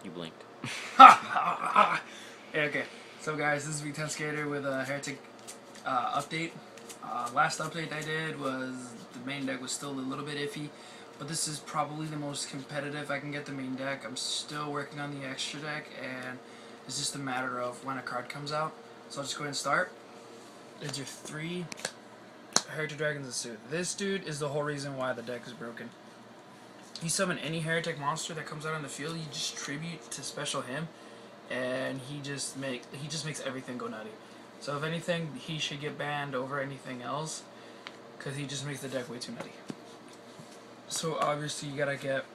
You blinked. Okay, so guys, this is V10 Skater with a Heretic update. Last update I did was the main deck was still a little bit iffy, but this is probably the most competitive I can get the main deck. I'm still working on the extra deck, and it's just a matter of when a card comes out. So I'll just go ahead and start. There's your 3 Heretic Dragons of Suit. This dude is the whole reason why the deck is broken. You summon any Heretic monster that comes out on the field, you just tribute to special him, and he just makes everything go nutty. So if anything, he should get banned over anything else, because he just makes the deck way too nutty. So obviously you gotta get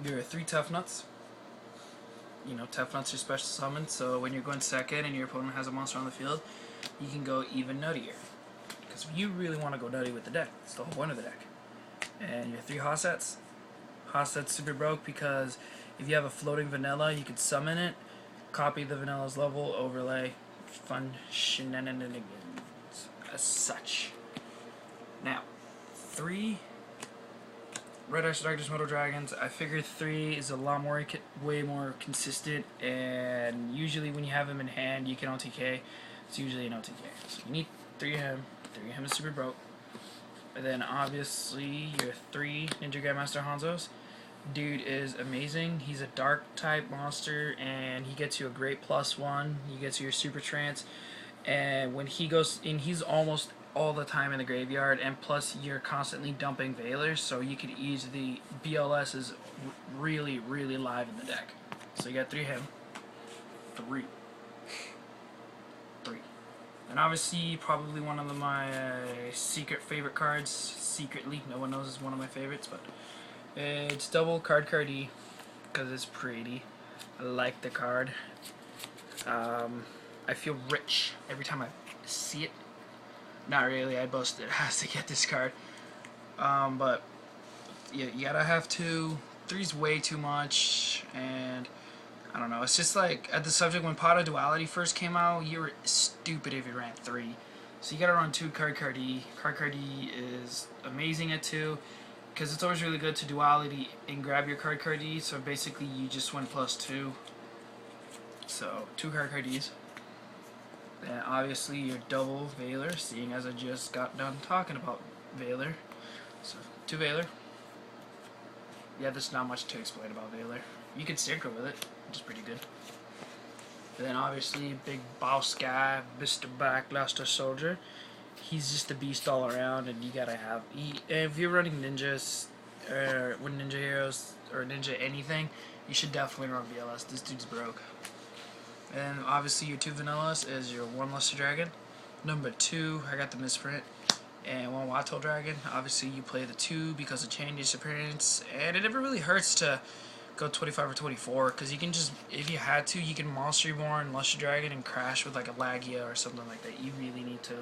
your 3 Tough Nuts. You know, Tough Nuts are special summon, so when you're going second and your opponent has a monster on the field, you can go even nuttier. Because you really want to go nutty with the deck. It's the whole point of the deck. And your 3 Hossets. Hosset's super broke because if you have a floating vanilla, you could summon it, copy the vanilla's level, overlay, fun shenanigans as such. Now, 3 Red Ice Darkness Moto Dragons. I figured 3 is a lot more, way more consistent, and usually when you have them in hand, you can OTK. It's usually an OTK. So you need 3 of him. 3 of him is super broke. And then obviously your 3 Ninja Grandmaster Hanzos. Dude is amazing. He's a dark type monster, and he gets you a great +1. He gets you your super trance, and when he goes in, he's almost all the time in the graveyard, and plus you're constantly dumping Veilers, so you could easily BLS is really live in the deck. So you got 3 of him. 3. And obviously, probably one of my secret favorite cards. Secretly, no one knows it's one of my favorites, but it's double card E because it's pretty. I like the card. I feel rich every time I see it. Not really. I busted ass to get this card. But you gotta have 2. 3's way too much, and I don't know, it's just like, at the subject, when Pot of Duality first came out, you were stupid if you ran 3. So you gotta run 2 card E. Card E is amazing at 2, because it's always really good to Duality and grab your card E, so basically you just win +2. So, 2 card E's. And obviously your double Veiler, seeing as I just got done talking about Veiler. So, 2 Veiler. Yeah, there's not much to explain about Veiler. You can synchro with it, which is pretty good. And then obviously, big boss guy, Mr. Blackluster Soldier. He's just a beast all around, and you gotta have. If you're running ninjas, or Ninja Heroes, or Ninja anything, you should definitely run BLS. This dude's broke. And obviously, your 2 Vanillas is your 1 Luster Dragon. Number 2, I got the misprint. And 1 Watto Dragon. Obviously, you play the 2 because it changes appearance, and it never really hurts to go 25 or 24, because you can just, if you had to, you can Monster Reborn, Luster Dragon, and crash with like a Lagia or something like that. You really need to,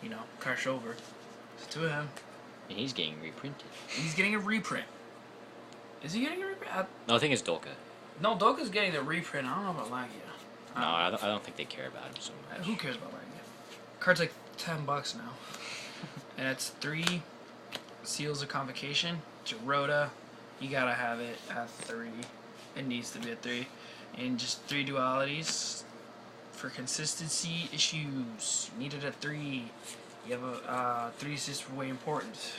you know, crash over. So 2 of him. And he's getting reprinted. He's getting a reprint. Is he getting a reprint? No, I think it's Dolka. No, Doka's getting the reprint. I don't know about Lagia. No, I don't think they care about him so much. Who cares about Lagia? Card's like $10 now. And it's 3 Seals of Convocation. Gerota. You gotta have it at 3. It needs to be at 3. And just 3 dualities for consistency issues. You need it at 3. You have a 3 is just way important.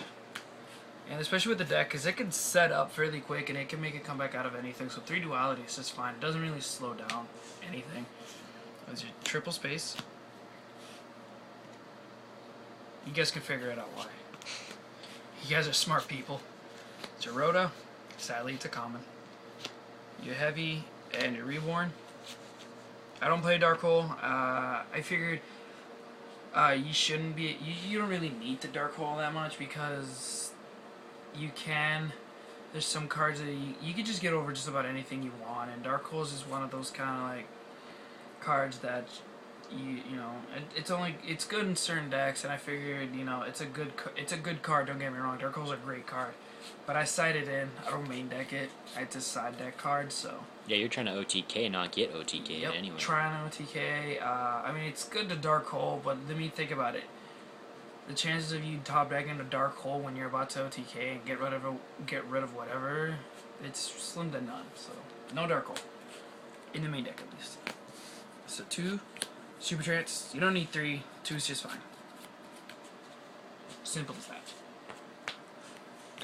And especially with the deck, because it can set up fairly quick and it can make it come back out of anything. So 3 dualities is fine. It doesn't really slow down anything. That's your triple space. You guys can figure it out why. You guys are smart people. Gerota. Sadly, it's a common. You're heavy, and you're reborn. I don't play Dark Hole. I figured you shouldn't be. You don't really need the Dark Hole that much, because you can. There's some cards that you can just get over just about anything you want, and Dark Holes is one of those kind of like cards that you know, it's good in certain decks, and I figured, you know, it's a good card. Don't get me wrong, Dark Hole's a great card. But I side it in. I don't main deck it. I just side deck cards, so. Yeah, you're trying to OTK, not get OTK anyway. Trying to OTK. I mean, it's good to Dark Hole, but let me think about it. The chances of you top decking a Dark Hole when you're about to OTK and get rid of whatever It's slim to none, so no Dark Hole. In the main deck, at least. So 2 Super Trance. You don't need 3. 2 is just fine. Simple as that.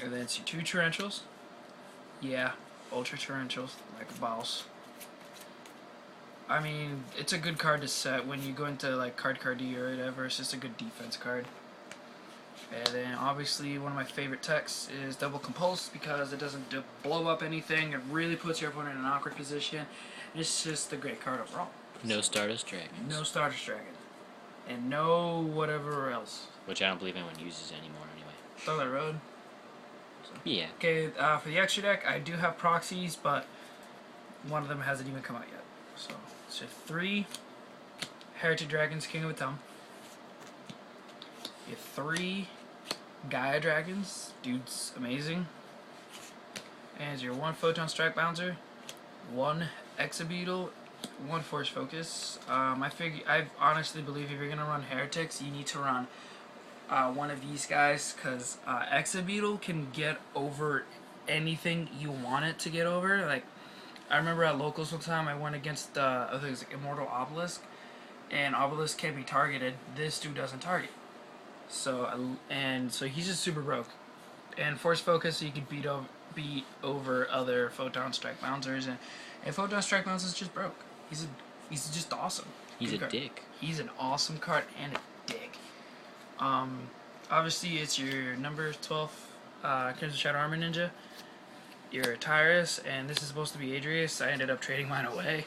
And then it's your 2 Tarantulas. Yeah, Ultra Tarantulas, like a boss. I mean, it's a good card to set when you go into like card D or whatever. It's just a good defense card. And then obviously one of my favorite techs is Double Compulse because it doesn't blow up anything. It really puts your opponent in an awkward position. It's just a great card overall. No Stardust Dragons. No Stardust Dragon. And no whatever else. Which I don't believe anyone uses anymore anyway. Starlight Road. So. Yeah. Okay, for the extra deck, I do have proxies, but one of them hasn't even come out yet. So, it's just 3 Heritage Dragons, King of Atum. You have 3 Gaia Dragons, dude's amazing. And your 1 Photon Strike Bouncer, 1 Exabeetle, 1 Force Focus. I honestly believe if you're gonna run Heretics, you need to run one of these guys, because Exabeetle can get over anything you want it to get over. Like, I remember at locals one time I went against I think it was like Immortal Obelisk, and Obelisk can't be targeted. This dude doesn't target. So he's just super broke. And Force Focus, so you could beat over other Photon Strike Bouncers, and Photon Strike Bouncer is just broke. He's just awesome. He's a card. dick. He's an awesome card and a dick. Obviously it's your number 12 Crimson Shadow Armor Ninja. Your Tyrus, and this is supposed to be Adrius. I ended up trading mine away.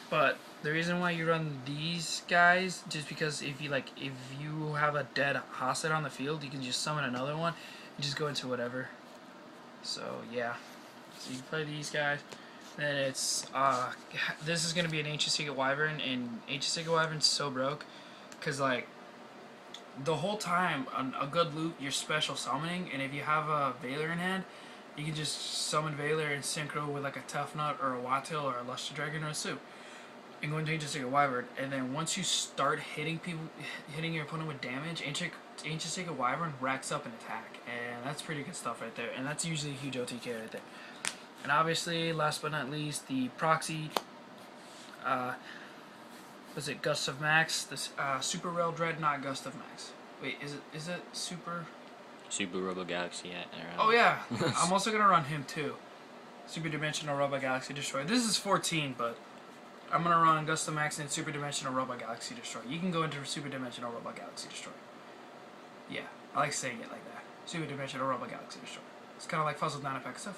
But the reason why you run these guys, just because if you have a dead Hassid on the field, you can just summon another one and just go into whatever. So yeah, so you play these guys. Then it's this is gonna be an Ancient Secret Wyvern, and Ancient Secret Wyvern's so broke, cause like the whole time on a good loop you're special summoning, and if you have a Valor in hand, you can just summon Valor and synchro with like a Tough Nut or a Wattil or a Luster Dragon or a Soup, and go into Ancient Secret Wyvern. And then once you start hitting your opponent with damage, Ancient Secret Wyvern racks up an attack, and that's pretty good stuff right there. And that's usually a huge OTK right there. And obviously, last but not least, the proxy. Was it Gust of Max? This Super Rail Dreadnought Gust of Max. Wait, is it Super? Super Robo Galaxy. Oh yeah, I'm also gonna run him too. Super Dimensional Robo Galaxy Destroyer. This is 14, but I'm gonna run Gust of Max and Super Dimensional Robo Galaxy Destroyer. You can go into Super Dimensional Robo Galaxy Destroyer. Yeah, I like saying it like that. Super Dimensional Robo Galaxy Destroyer. It's kind of like Fuzzled 9 Pack of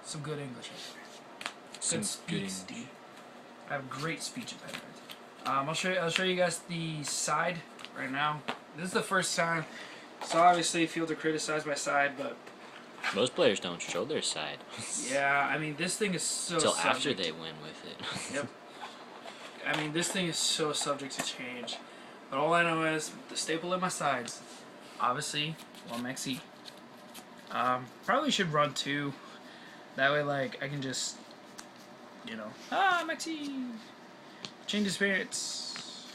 Some good English right there. Good speech, Steve. I have great speech impediment. I'll show you guys the side right now. This is the first time, so obviously feel to criticize my side, but most players don't show their side. Yeah, I mean this thing is so until subject. After they win with it. Yep. I mean this thing is so subject to change, but all I know is the staple in my sides. Obviously, 1 Maxi. Probably should run 2. That way, like I can just, Maxi. Change of Spirits.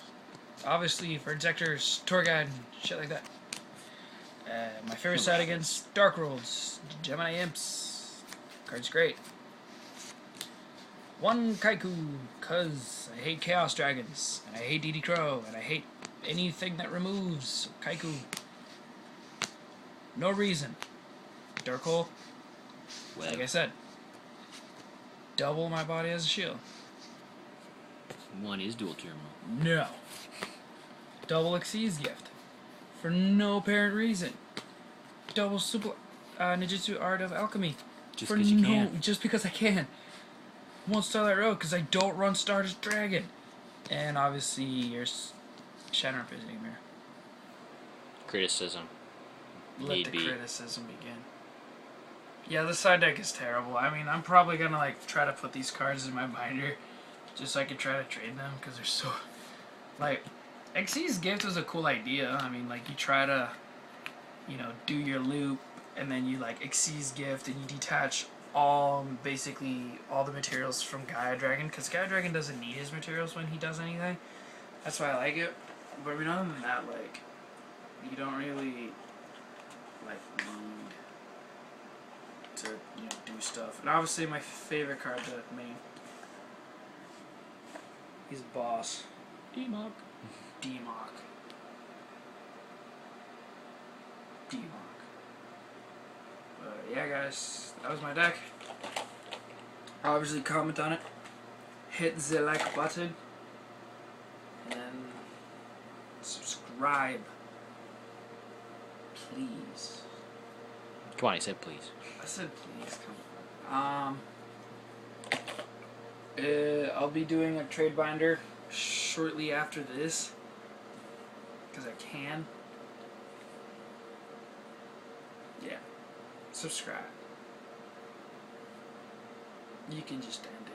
Obviously, for Injectors, Tour Guide, shit like that. My favorite side against Dark Worlds, Gemini Imps. Card's great. 1 Kaiku, cause I hate Chaos Dragons, and I hate DD Crow, and I hate anything that removes Kaiku. No reason. Dark Hole. Like I said, double my body as a shield. 1 is dual terminal. No. Double Xyz Gift. For no apparent reason. Double Super Ninjutsu Art of Alchemy. Just because you can. Just because I can. 1 Starlight Road because I don't run Stardust Dragon. And obviously your Shadow Visiting Mirror. Criticism. Let the criticism begin. Yeah, the side deck is terrible. I mean, I'm probably gonna try to put these cards in my binder just so I can try to trade them because they're so Xyz Gift was a cool idea. I mean, you try to do your loop and then you Xyz Gift and you detach basically all the materials from Gaia Dragon, because Gaia Dragon doesn't need his materials when he does anything. That's why I like it. But other than that, you don't really need to do new stuff. And obviously my favorite card to main. He's boss. D-Mock. D-Mock. Yeah, guys, that was my deck. Obviously, comment on it. Hit the like button. And subscribe. Please. Come on, I said please. I said please, come on. I'll be doing a trade binder shortly after this. Because I can. Yeah. Subscribe. You can just end